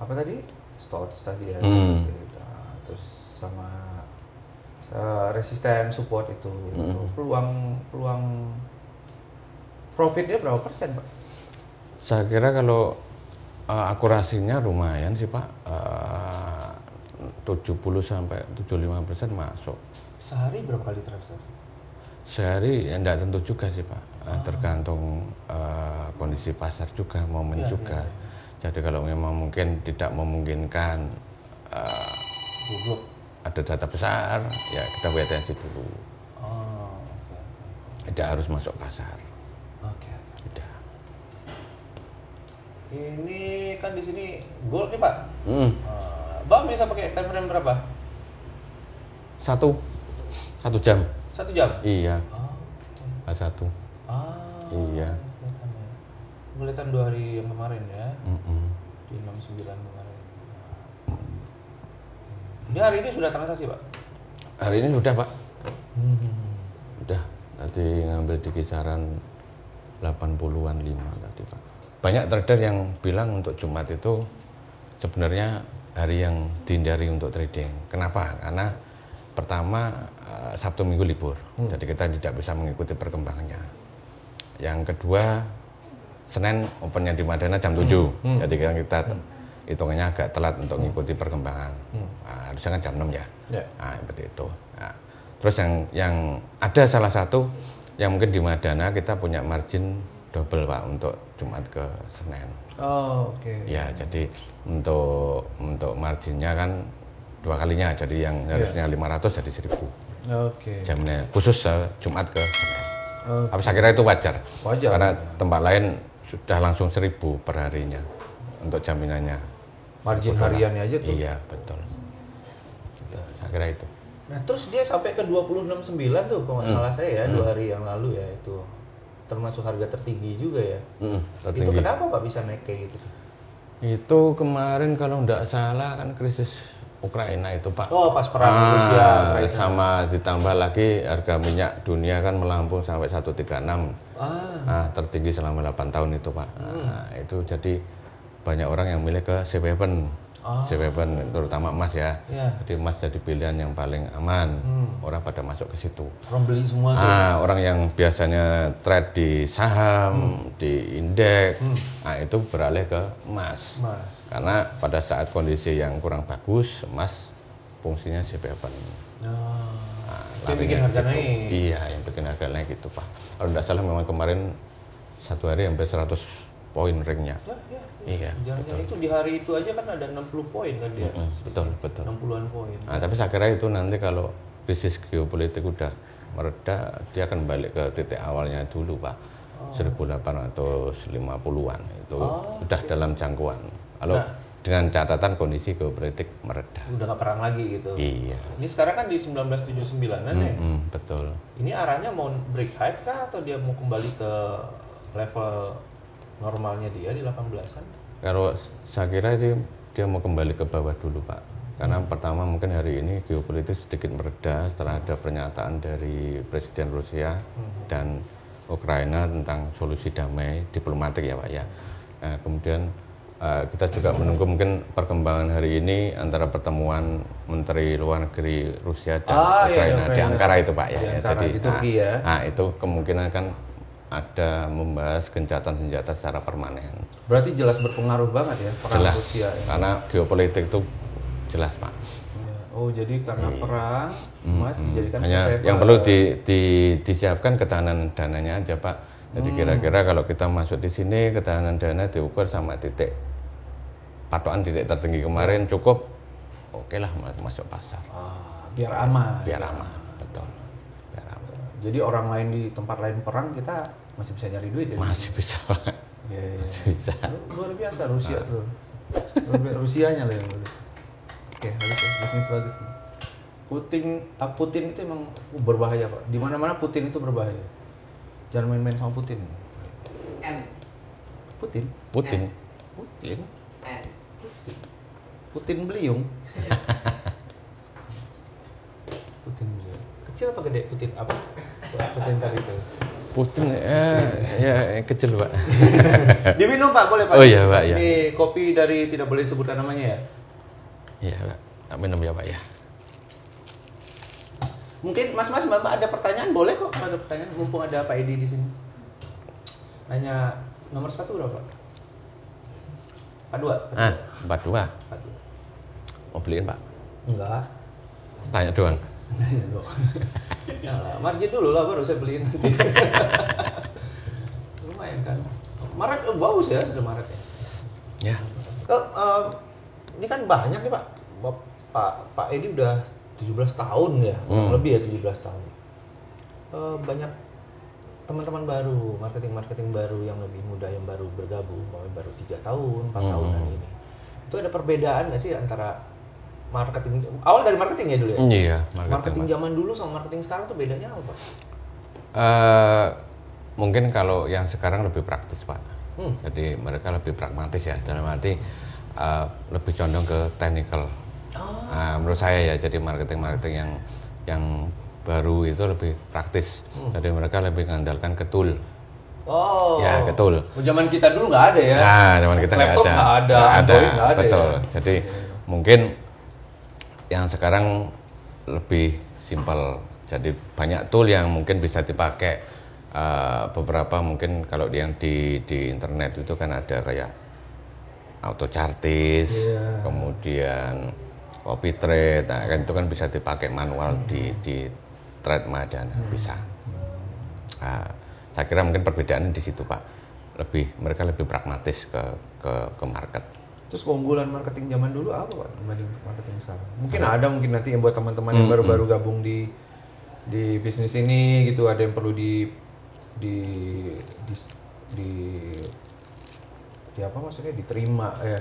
B: apa tadi? Stocks tadi ya. Terus sama resisten support itu. Peluang profitnya berapa persen Pak?
A: Saya kira kalau akurasinya lumayan sih Pak, 70 sampai 75% masuk.
B: Sehari berapa kali transaksi?
A: Sehari ya enggak tentu juga sih Pak, tergantung kondisi pasar juga, momen juga. Jadi kalau memang mungkin tidak memungkinkan ada data besar, ya kita wait and see dulu. Tidak harus masuk pasar.
B: Ini kan di sini gold nih Pak. Bang bisa pakai time frame berapa?
A: 1 jam.
B: 1 jam?
A: Iya. A1. Iya.
B: Kelihatan 2 hari yang kemarin ya. Di 69 kemarin. Ini hari ini sudah transaksi Pak?
A: Hari ini sudah Pak. Udah. Tadi ngambil di kisaran 80-an 5 tadi Pak. Banyak trader yang bilang untuk Jumat itu sebenarnya hari yang dihindari untuk trading. Kenapa? Karena pertama Sabtu Minggu libur, jadi kita tidak bisa mengikuti perkembangannya. Yang kedua, Senin opennya di Madana jam 7, jadi kita hitungannya agak telat untuk mengikuti perkembangan. Harusnya kan jam 6 ya. Seperti itu. Terus yang ada salah satu yang mungkin di Madana kita punya margin double Pak untuk Jumat ke Senin. Ya, jadi untuk marginnya kan 2 kalinya, jadi yang harusnya 500 jadi 1000. Jaminnya khusus Jumat ke Senin. Tapi saya kira itu wajar. Karena tempat lain sudah langsung 1000 per harinya untuk jaminannya.
B: Margin hariannya aja tuh.
A: Iya, betul. Saya kira itu.
B: Nah, terus dia sampai ke 26.9 tuh kalau nggak salah saya ya, 2 hari yang lalu ya itu. Termasuk harga tertinggi juga ya. Itu kenapa Pak bisa naik kayak gitu?
A: Itu kemarin kalau enggak salah kan krisis Ukraina itu Pak.
B: Pas perang Rusia.
A: Sama ditambah lagi harga minyak dunia kan melambung sampai 136. Tertinggi selama 8 tahun itu Pak. Itu jadi banyak orang yang milih ke safe haven. Safe haven terutama emas ya. Jadi emas jadi pilihan yang paling aman. Orang pada masuk ke situ.
B: Orang beli semua tuh.
A: Orang yang biasanya trade di saham, di indeks, itu beralih ke emas. Karena pada saat kondisi yang kurang bagus, emas fungsinya safe haven.
B: Yang bikin harga naik.
A: Iya, yang bikin harga naik itu Pak. Kalau tidak salah memang kemarin 1 hari sampai 100 poin ringnya. Iya.
B: Jangan itu di hari itu aja kan ada 60 poin kan dia.
A: Betul.
B: 60-an poin.
A: Tapi saya kira itu nanti kalau krisis geopolitik udah mereda, dia akan balik ke titik awalnya dulu Pak. 1850-an itu udah dalam jangkauan. Kalau dengan catatan kondisi geopolitik mereda.
B: Udah nggak perang lagi gitu.
A: Iya.
B: Ini sekarang kan di 1979-an ya.
A: Betul.
B: Ini arahnya mau break height kah atau dia mau kembali ke level normalnya dia di 18-an?
A: Kalau saya kira dia mau kembali ke bawah dulu, Pak. Karena pertama mungkin hari ini geopolitik sedikit mereda setelah ada pernyataan dari Presiden Rusia dan Ukraina tentang solusi damai diplomatik ya Pak ya. Nah, kemudian kita juga menunggu mungkin perkembangan hari ini antara pertemuan Menteri Luar Negeri Rusia dan Ukraina di Ankara itu Pak ya.
B: Jadi di Turki ya.
A: Nah, itu kemungkinan kan ada membahas gencatan senjata secara permanen.
B: Berarti jelas berpengaruh banget ya perang
A: jelas,
B: Rusia ya.
A: Karena geopolitik itu jelas Pak.
B: Oh jadi karena perang Mas dijadikan
A: hanya yang perlu disiapkan ketahanan dananya aja Pak. Jadi kira-kira kalau kita masuk di sini ketahanan dana diukur sama titik patokan titik tertinggi kemarin cukup, oke lah masuk pasar.
B: Biar aman.
A: Biar aman, betul. Biar aman.
B: Jadi orang lain di tempat lain perang kita masih bisa nyari duit ya?
A: Masih bisa Pak. Masih bisa.
B: Luar biasa Rusia tuh. Rusianya lah yang bagus. Oke, bisnis bagus nih. Putin itu emang berbahaya Pak. Di mana-mana Putin itu berbahaya. Jangan main-main sama Putin. Putin. Putin beliung. Putin beliung. Kecil apa gede Putin? Apa? Putin tadi itu.
A: Putin ya kecil Pak.
B: Diminum Pak, boleh Pak?
A: Oh iya Pak ya.
B: Ini kopi dari tidak boleh disebutkan namanya ya.
A: Iya Pak. Minum ya Pak ya.
B: Mungkin Mas Mbak ada pertanyaan, boleh kok ada pertanyaan. Mumpung ada Pak Edi di sini. Nanya nomor 1 berapa? 42.
A: 42. Mau beliin Pak?
B: Enggak.
A: Tanya doang.
B: Tanya doang. Nah, margin dulu lah baru saya beliin nanti. Lumayan kan. Maret bagus ya, sudah Maret ya.
A: Ya.
B: Ini kan banyak nih Pak Edi udah 17 tahun ya, lebih ya 17 tahun. Banyak teman-teman baru, marketing baru yang lebih muda yang baru bergabung, baru 3 tahun, 4 tahunan ini. Itu ada perbedaan nggak sih antara marketing, awal dari marketing ya dulu ya?
A: Iya,
B: marketing zaman dulu sama marketing sekarang tuh bedanya apa?
A: Mungkin kalau yang sekarang lebih praktis Pak. Jadi mereka lebih pragmatis ya, dalam arti lebih condong ke technical. Menurut saya ya, jadi marketing yang baru itu lebih praktis. Jadi mereka lebih mengandalkan ke tool. Ya, ke tool.
B: Zaman kita dulu nggak ada ya.
A: Nah, zaman kita nggak ada.
B: Nggak ada.
A: Betul.
B: Ya.
A: Jadi mungkin yang sekarang lebih simpel. Jadi banyak tool yang mungkin bisa dipakai. Beberapa mungkin kalau yang di internet itu kan ada kayak auto chartis, kemudian copy trade, nah, kan itu kan bisa dipakai manual di trade dan bisa. Saya kira mungkin perbedaannya di situ Pak. Mereka lebih pragmatis ke market.
B: Terus keunggulan marketing zaman dulu apa Pak dibanding marketing sekarang? Mungkin ada mungkin nanti yang buat teman-teman yang baru-baru gabung di bisnis ini gitu, ada yang perlu di apa maksudnya diterima ya,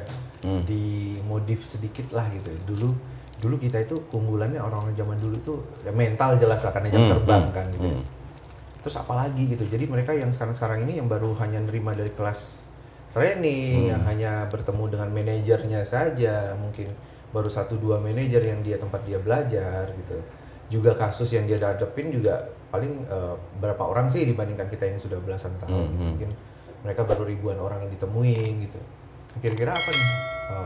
B: dimodif sedikit lah gitu. Dulu kita itu keunggulannya orang-orang zaman dulu tuh ya mental jelas lah karena jam terbang kan gitu. Terus apalagi gitu. Jadi mereka yang sekarang ini yang baru hanya nerima dari kelas training, yang hanya bertemu dengan manajernya saja, mungkin baru 1-2 manajer yang tempat dia belajar gitu. Juga kasus yang dia hadapin juga paling berapa orang sih dibandingkan kita yang sudah belasan tahun. Mungkin mereka baru ribuan orang yang ditemuin gitu. Kira-kira apa nih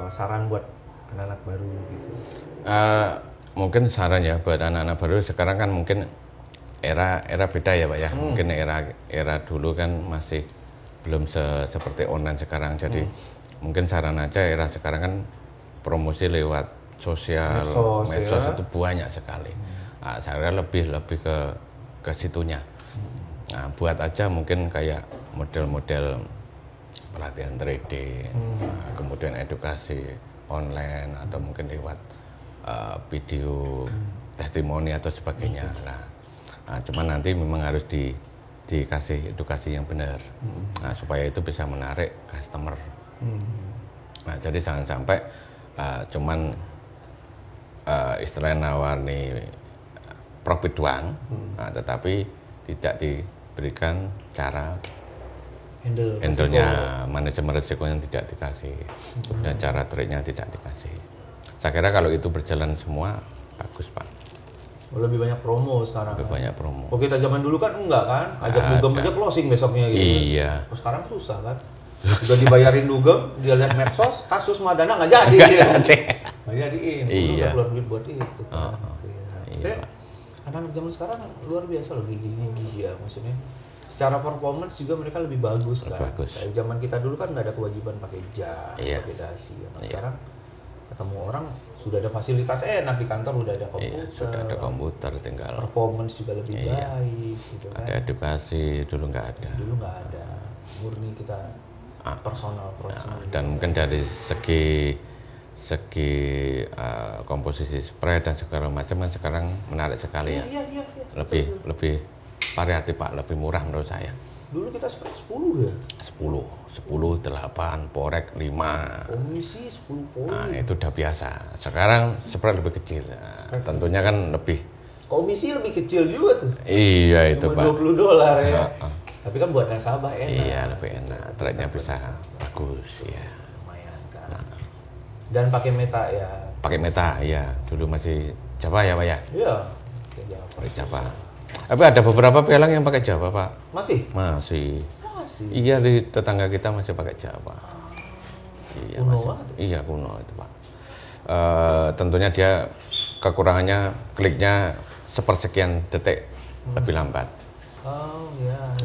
B: saran buat anak-anak baru gitu?
A: Mungkin saran ya buat anak-anak baru sekarang kan mungkin era beda ya Pak ya. Mungkin era dulu kan masih belum seperti online sekarang. Jadi mungkin saran aja era sekarang kan promosi lewat sosial, medsos itu banyak sekali. Saya kira lebih ke situnya. Nah, buat aja mungkin kayak model-model pelatihan trading, kemudian edukasi online atau mungkin lewat video testimoni atau sebagainya. Nah, cuman nanti memang harus dikasih edukasi yang benar, supaya itu bisa menarik customer. Nah, jadi jangan sampai cuman istilahnya nawarni profit doang, tetapi tidak diberikan cara handle-nya, manajemen risikonya tidak dikasih, dan cara trade-nya tidak dikasih. Saya kira kalau itu berjalan semua bagus, Pak.
B: Lebih banyak promo sekarang.
A: Lebih banyak promo.
B: Oh, kita zaman dulu kan enggak kan? Ajak dugem aja closing besoknya gitu.
A: Iya.
B: Oh, sekarang susah kan? Udah dibayarin dugem, dia lihat medsos, kasus Madana nggak jadi. Nggak jadiin.
A: Iya.
B: Udah keluar duit buat itu. Kan?
A: Iya.
B: Anak-anak zaman sekarang luar biasa loh gigi ya, maksudnya. Secara performance juga mereka lebih bagus kan. Kayak zaman kita dulu kan nggak ada kewajiban pakai jas, pakai dasi. Sekarang ketemu orang sudah ada fasilitas enak di kantor, udah ada komputer.
A: Iya, sudah ada komputer, tinggal
B: performance juga lebih baik gitu kan.
A: Ada edukasi, dulu nggak ada.
B: Dulu nggak ada, murni kita personal.
A: Dan mungkin dari segi komposisi spread dan segala macam kan sekarang menarik sekali ya.
B: Iya.
A: Lebih variatif, Pak, lebih murah menurut saya.
B: Dulu kita spread 10 ya?
A: 10, 8, porek 5.
B: Komisi 10 poin.
A: Nah, itu udah biasa. Sekarang spread lebih kecil. Nah, tentunya kan lebih.
B: Komisi lebih kecil juga tuh.
A: Iya, itu
B: Pak.
A: Pak.
B: $20 ya. Tapi kan buat nasabah enak.
A: Iya, lebih enak. Trade-nya bisa bagus ya.
B: Lumayan kan. Dan pakai meta ya.
A: Pakai meta ya. Dulu masih Java ya, Pak ya?
B: Iya.
A: Pakai Java. Tapi ada beberapa pelang yang pakai Java, Pak.
B: Masih.
A: Iya, di tetangga kita masih pakai Java. Iya,
B: kuno
A: iya, kuno itu, Pak. Tentunya dia kekurangannya kliknya sepersekian detik lebih lambat.
B: Oh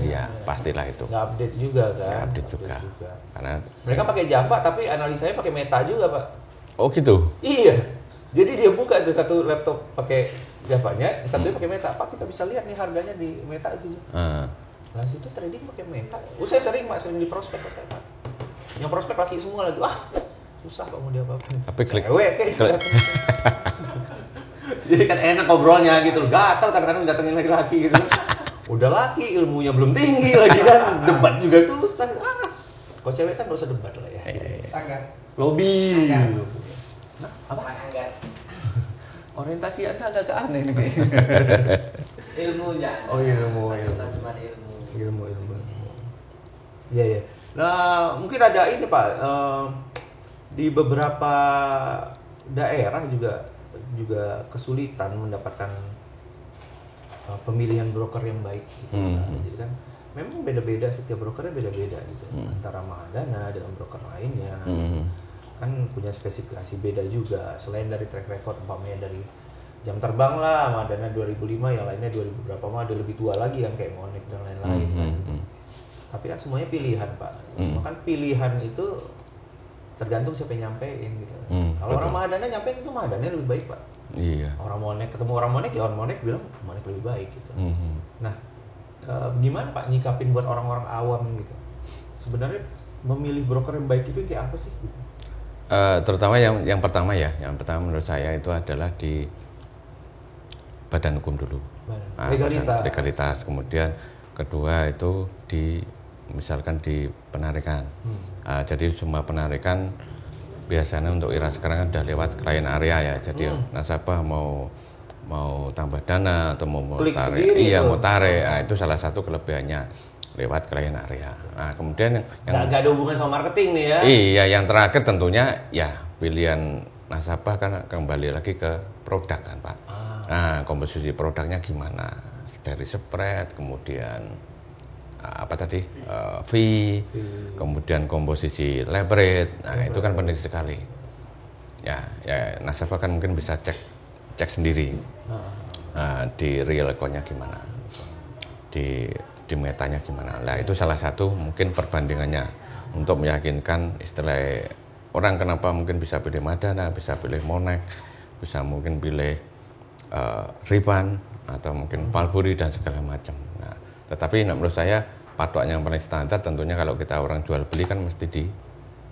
A: iya. Pastilah itu.
B: Nggak update juga kan?
A: Nggak update juga. Karena
B: mereka pakai Java tapi analisanya pakai meta juga, Pak.
A: Oh gitu.
B: Iya. Jadi dia buka itu satu laptop pakai Java-nya, satunya pakai meta. Pak, kita bisa lihat nih harganya di meta gitu. Nah, situ trading pakai meta. Saya sering di prospek saya, Pak. Yang prospek laki semua lagi. Susah Pak mau dia apa.
A: Tapi klik.
B: Jadi kan enak ngobrolnya gitu loh. Gatal kadang-kadang datengin laki-laki gitu. Udah laki, ilmunya belum tinggi lagi kan. Debat juga susah. Kalau cewek kan gak usah debat lah ya.
C: Sanggar.
B: Lobby.
C: Nah, apa? Sanggar.
B: Orientasi Anda agak aneh nih.
C: Ilmunya.
B: Oh, ilmu. Ilmu. Iya. Nah, mungkin ada ini Pak. Di beberapa daerah juga kesulitan mendapatkan pemilihan broker yang baik gitu. Jadi kan memang beda-beda, setiap brokernya beda-beda gitu. Antara Mahadana dengan broker lainnya. Kan punya spesifikasi beda juga. Selain dari track record umpamanya dari jam terbang lah, Mahadana 2005, yang lainnya 2000 berapa mah ada lebih tua lagi yang kayak Monex dan lain-lain kan. Tapi kan semuanya pilihan, Pak. Kan pilihan itu tergantung siapa yang nyampein gitu. Kalau orang Mahadana nyampein itu Mahadana lebih baik, Pak.
A: Iya.
B: Orang Monex ketemu orang Monex ya orang Monex bilang Monex lebih baik gitu. Nah, gimana Pak nyikapin buat orang-orang awam gitu? Sebenarnya memilih broker yang baik itu kayak apa sih?
A: Terutama yang pertama ya, yang pertama menurut saya itu adalah di badan hukum dulu. Legalitas. Kemudian kedua itu misalkan di penarikan. Jadi semua penarikan biasanya untuk IRA sekarang kan udah lewat klien area ya. Jadi nasabah mau tambah dana atau mau tarik, mau tarik. Nah, itu salah satu kelebihannya lewat klien area. Nah, kemudian yang
B: nggak ada hubungan sama marketing nih ya.
A: Iya, yang terakhir tentunya ya pilihan nasabah kan kembali lagi ke produk kan, Pak. Nah, komposisi produknya gimana? Dari spread, kemudian fee, kemudian komposisi leverage. Nah, itu kan penting sekali. Ya nasabah kan mungkin bisa cek sendiri. Di real account-nya gimana? Di metanya gimana? Nah, itu salah satu mungkin perbandingannya untuk meyakinkan istilah orang kenapa mungkin bisa pilih Madana, bisa pilih Monex, bisa mungkin pilih Riban atau mungkin Palburi dan segala macam. Nah, tetapi menurut saya patokan yang paling standar tentunya kalau kita orang jual beli kan mesti di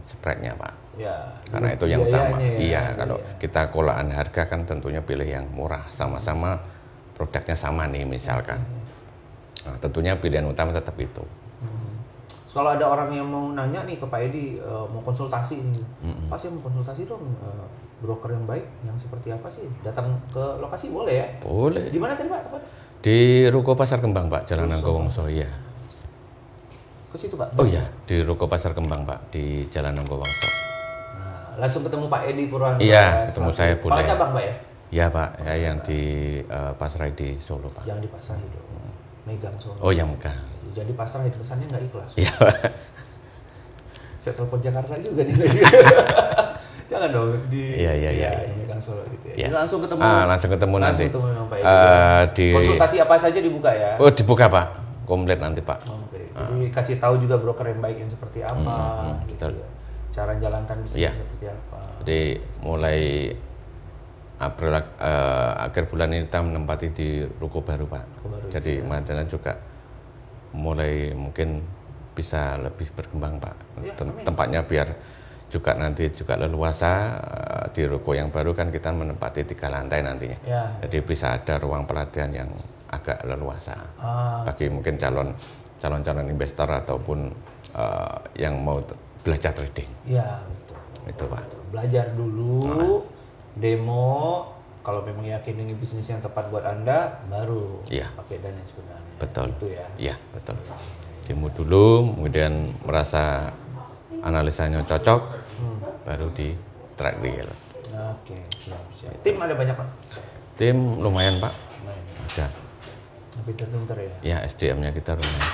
A: spreadnya, Pak.
B: Ya,
A: karena itu yang utama. Kalau kita kolaan harga kan tentunya pilih yang murah, sama-sama produknya sama nih misalkan. Nah, tentunya pilihan utama tetap itu.
B: Kalau ada orang yang mau nanya nih ke Pak Edi, mau konsultasi nih, Pak saya mau konsultasi dong, broker yang baik, yang seperti apa sih? Datang ke lokasi boleh ya?
A: Boleh.
B: Di mana tadi Pak? Tempat?
A: Di Ruko Pasar Kembang Pak, Jalan Nangkowongso ya.
B: Ke situ Pak?
A: Oh iya, di Ruko Pasar Kembang Pak, di Jalan Nangkowongso.
B: Nah, langsung ketemu Pak Edi Purwanto.
A: Iya, ketemu saya boleh.
B: Kepala cabang Pak ya?
A: Iya Pak, ya, yang di Pasar di Solo Pak.
B: Jangan di pasar itu, megang Solo.
A: Oh yang megang.
B: Jadi pasar itu kesannya nggak ikhlas.
A: Iya.
B: Saya telepon Jakarta juga nih. Jangan dong di
A: Iya.
B: megang Solo gitu ya.
A: Iya.
B: Jadi langsung ketemu.
A: Langsung ketemu nanti.
B: Langsung ketemu Pak Edi.
A: Di
B: Konsultasi apa saja dibuka ya?
A: Oh dibuka Pak, komplit nanti Pak.
B: Oke. Jadi kasih tahu juga broker yang baik yang seperti apa, gitu
A: betul.
B: ya. Cara jalankan bisnis
A: Iya.
B: seperti apa.
A: Jadi mulai April akhir bulan ini kita menempati di Ruko baru Pak. Jadi Madana juga mulai mungkin bisa lebih berkembang Pak.
B: Ya,
A: Tempatnya biar juga nanti juga leluasa. Di ruko yang baru kan kita menempati 3 lantai nantinya.
B: Ya.
A: Jadi bisa ada ruang pelatihan yang agak leluasa bagi mungkin calon investor ataupun yang mau belajar trading.
B: Iya betul.
A: Itu Pak.
B: Belajar dulu, demo. Kalau memang yakin ini bisnis yang tepat buat Anda, baru pakai dana sebenarnya.
A: Betul.
B: Itu ya.
A: Iya betul. Demo dulu, kemudian merasa analisanya cocok, baru di track real.
B: Oke, siap. Tim ada banyak Pak?
A: Tim lumayan Pak. Ada.
B: Pinter-pinter ya.
A: Ya SDM-nya kita lumayan.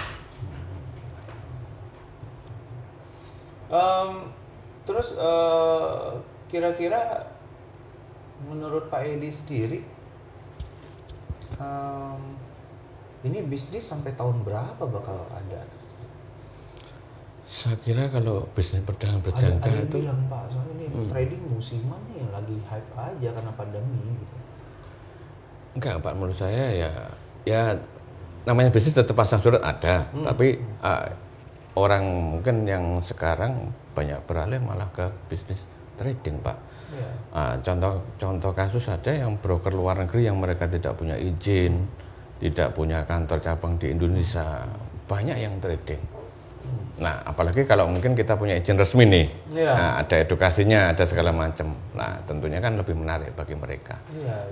B: Terus kira-kira menurut Pak Edi sendiri, ini bisnis sampai tahun berapa bakal ada?
A: Saya kira kalau bisnis perdagangan berjangka
B: ada
A: itu
B: bilang Pak, soalnya ini trading musiman nih yang lagi hype aja karena pandemi gitu.
A: enggak Pak, menurut saya ya namanya bisnis tetap pasang surut ada, tapi orang mungkin yang sekarang banyak beralih malah ke bisnis trading Pak. Contoh kasus ada yang broker luar negeri yang mereka tidak punya izin, tidak punya kantor cabang di Indonesia, banyak yang trading. Nah, apalagi kalau mungkin kita punya izin resmi nih, nah, ada edukasinya, ada segala macam. Nah, tentunya kan lebih menarik bagi mereka.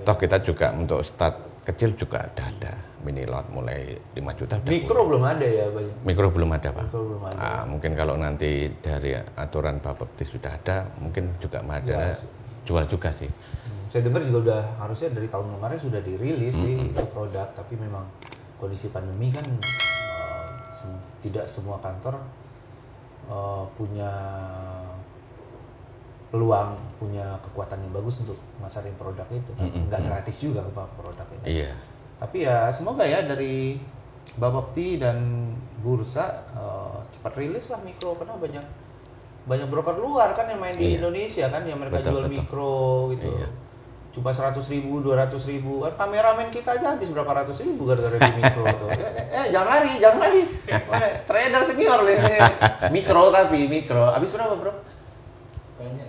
A: Toh kita juga untuk start kecil juga ada mini lot mulai 5 juta.
B: Mikro belum ada ya banyak.
A: Mikro belum ada Pak.
B: Mikro belum ada.
A: Mungkin kalau nanti dari aturan Bapepti sudah ada, mungkin juga Madana jual juga sih.
B: Saya dengar juga udah harusnya dari tahun kemarin sudah dirilis sih itu produk, tapi memang kondisi pandemi kan tidak semua kantor punya peluang, punya kekuatan yang bagus untuk masarin produk itu. Nggak gratis juga produk itu.
A: Iya.
B: Tapi ya semoga ya dari Bapepti dan bursa cepat rilis lah mikro, karena banyak broker luar kan yang main di Indonesia kan, yang mereka jual mikro gitu. Cuma 100.000, 200.000 kan, kameramen kita aja habis berapa ratus ribu gara-gara di mikro tuh. Jangan lari. Trader senior nih. Mikro habis berapa bro?
C: Banyak.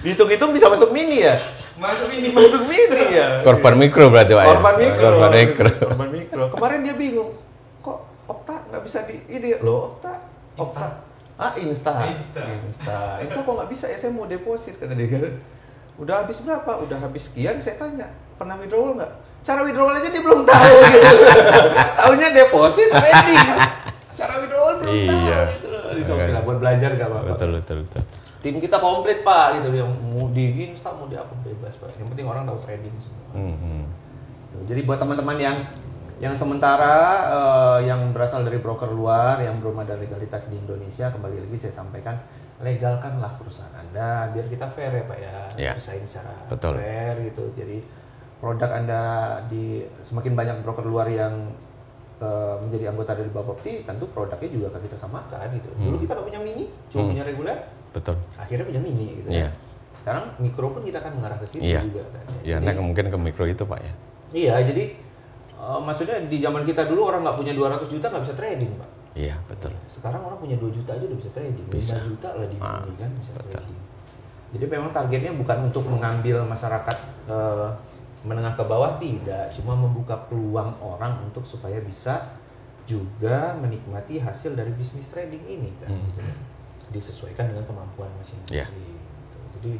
B: Dihitung-hitung bisa masuk mini ya? Masuk mini ya.
A: Korban mikro berarti Pak.
B: Korban mikro. Kemarin dia bingung. Kok Okta nggak bisa di ini loh, Okta. Insta kok nggak bisa ya, saya mau deposit kata dia kan. Udah habis berapa? Udah habis sekian, saya tanya. Pernah withdrawal nggak? Cara withdrawal aja dia belum tahu gitu. Taunya deposit, trading. Cara withdrawal belum tahu gitu. Disopin buat belajar nggak apa-apa.
A: Betul.
B: Tim kita komplit Pak gitu, yang mau di Insta mau di apa bebas Pak. Yang penting orang tahu trading semua. Jadi buat teman-teman yang sementara yang berasal dari broker luar yang belum ada legalitas di Indonesia, kembali lagi saya sampaikan, legalkanlah perusahaan Anda biar kita fair ya Pak ya. Bersaing secara fair gitu. Jadi produk Anda semakin banyak broker luar yang menjadi anggota dari Bapepti, tentu produknya juga akan kita samakan gitu. Dulu kita nggak punya mini, cuma punya reguler. Betul. Akhirnya punya mini gitu. Sekarang mikro pun kita akan mengarah ke situ juga kan.
A: Nah mungkin ke mikro itu Pak ya.
B: Iya, jadi maksudnya di zaman kita dulu orang nggak punya 200 juta nggak bisa trading Pak.
A: Iya betul.
B: Sekarang orang punya 2 juta aja udah bisa trading. 5 juta lah di mini kan bisa trading. Jadi memang targetnya bukan untuk mengambil masyarakat menengah ke bawah, tidak, cuma membuka peluang orang untuk supaya bisa juga menikmati hasil dari bisnis trading ini kan. Gitu. Disesuaikan dengan kemampuan masing-masing. Gitu. Jadi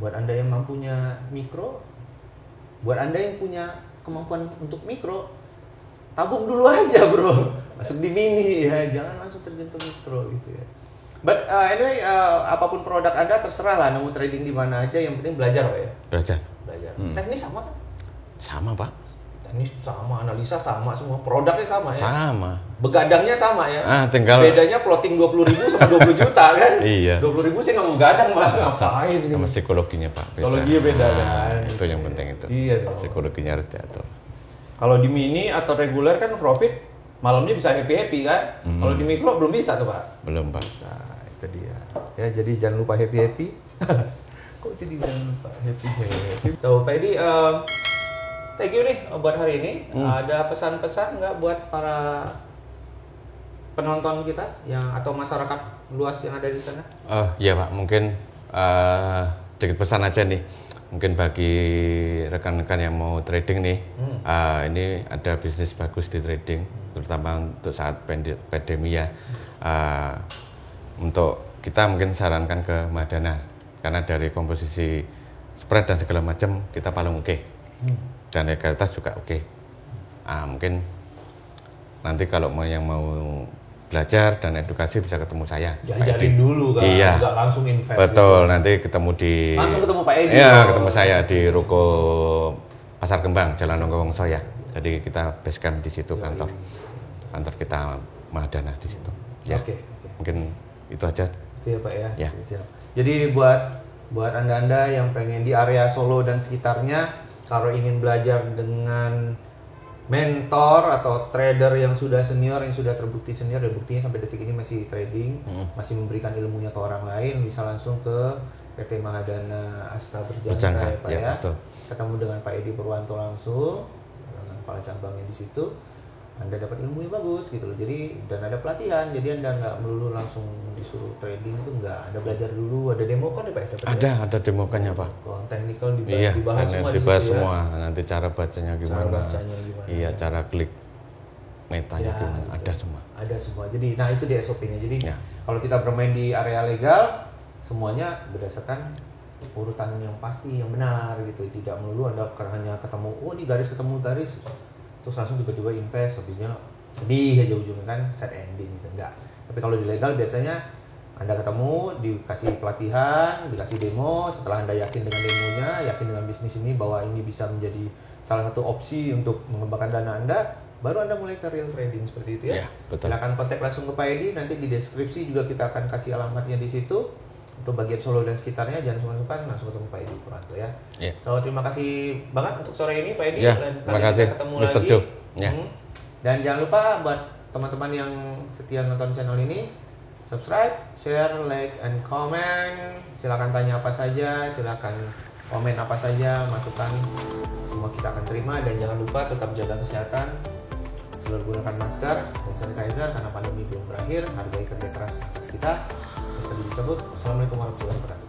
B: buat Anda yang mampunya mikro, buat Anda yang punya kemampuan untuk mikro, tabung dulu aja bro, masuk di mini ya, jangan langsung terjun ke mikro gitu ya. But anyway, apapun produk Anda terserah lah, mau trading di mana aja, yang penting belajar Pak ya.
A: Belajar.
B: Teknis sama kan?
A: Sama Pak.
B: Teknis sama, analisa sama, semua produknya sama ya.
A: Sama.
B: Begadangnya sama ya.
A: Tinggal
B: bedanya plotting 20.000 sama 20 juta kan.
A: Iya.
B: 20.000 sih nggak mau begadang Pak, ngapain ini?
A: Sama psikologinya Pak.
B: Psikologinya beda kan.
A: Itu yang penting itu.
B: Iya dong.
A: Psikologinya harus diatur.
B: Kalau di mini atau reguler kan profit malamnya bisa happy kan. Kalau di mikro belum bisa tuh Pak.
A: Belum Pak.
B: Nah, itu dia. Ya jadi jangan lupa happy. Kok jadi jangan lupa happy. So Pak Edi, thank you nih buat hari ini. Ada pesan-pesan nggak buat para penonton kita yang atau masyarakat luas yang ada di sana?
A: Iya Pak, mungkin sedikit pesan aja nih. Mungkin bagi rekan-rekan yang mau trading nih, ini ada bisnis bagus di trading, terutama untuk saat pandemi ya. Untuk kita mungkin sarankan ke Mahadana, karena dari komposisi spread dan segala macam kita paling oke. Dan legalitas juga oke. Mungkin nanti kalau yang mau belajar dan edukasi bisa ketemu saya.
B: Diajarin dulu kan,
A: iya.
B: Nggak langsung invest.
A: Betul,
B: gitu.
A: Nanti ketemu di
B: langsung ketemu Pak Edi.
A: Iya, ketemu saya di Ruko Pasar Kembang, Jalan Nonggongso ya. Jadi kita base camp di situ kantor kita Mahadana di situ. Ya.
B: Oke.
A: Mungkin itu aja.
B: Itu ya Pak ya.
A: Ya.
B: Siap. Jadi buat Anda yang pengen di area Solo dan sekitarnya, kalau ingin belajar dengan mentor atau trader yang sudah senior, yang sudah terbukti senior dan buktinya sampai detik ini masih trading, masih memberikan ilmunya ke orang lain, bisa langsung ke PT Mahadana Asta Berjangka ya Pak ya.
A: Betul.
B: Ketemu dengan Pak Edi Purwanto langsung, dengan kepala cabangnya di situ. Anda dapat ilmu yang bagus gitu loh. Jadi dan ada pelatihan. Jadi Anda nggak melulu langsung disuruh trading, itu nggak. Anda belajar dulu, ada demo kan ya Pak?
A: Ada demokannya Pak.
B: Kalau technical
A: Iya,
B: dibahas semua
A: dibahas
B: di situ
A: semua.
B: ya.
A: Nanti cara bacanya gimana? Iya,
B: ya.
A: cara klik metanya
B: Ya,
A: gimana?
B: gitu.
A: Ada semua.
B: Ada semua. Jadi nah itu di SOP-nya. Jadi
A: Ya.
B: kalau kita bermain di area legal, semuanya berdasarkan urutan yang pasti, yang benar gitu. Tidak melulu Anda hanya ketemu, oh ini garis ketemu garis, terus langsung tiba-tiba invest, habisnya sedih aja ujungnya kan, sad ending gitu. Enggak. Tapi kalau di legal biasanya Anda ketemu, dikasih pelatihan, dikasih demo, setelah Anda yakin dengan demonya, yakin dengan bisnis ini bahwa ini bisa menjadi salah satu opsi untuk mengembangkan dana Anda, baru Anda mulai ke real trading seperti itu ya.
A: Ya, betul.
B: Silakan kontak langsung ke Pak Edi, nanti di deskripsi juga kita akan kasih alamatnya di situ. Untuk bagian Solo dan sekitarnya jangan sungkan-sungkan langsung ketemu Pak Edi Purwanto ya.
A: Ya.
B: So terima kasih banget untuk sore ini Pak Edi,
A: Ya,
B: dan
A: terima
B: kali
A: kasih
B: kita ketemu
A: Mr.
B: lagi.
A: Joe. Ya.
B: Dan jangan lupa buat teman-teman yang setia nonton channel ini, subscribe, share, like, and comment. Silakan tanya apa saja, silakan komen apa saja, masukan semua kita akan terima. Dan jangan lupa tetap jaga kesehatan, selalu gunakan masker dan sanitizer karena pandemi belum berakhir. Hargai kerja keras atas kita. Mr. Didi cabut. Assalamualaikum warahmatullahi wabarakatuh.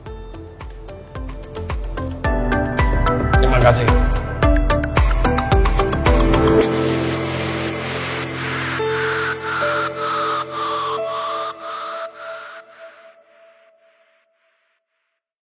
A: Terima kasih.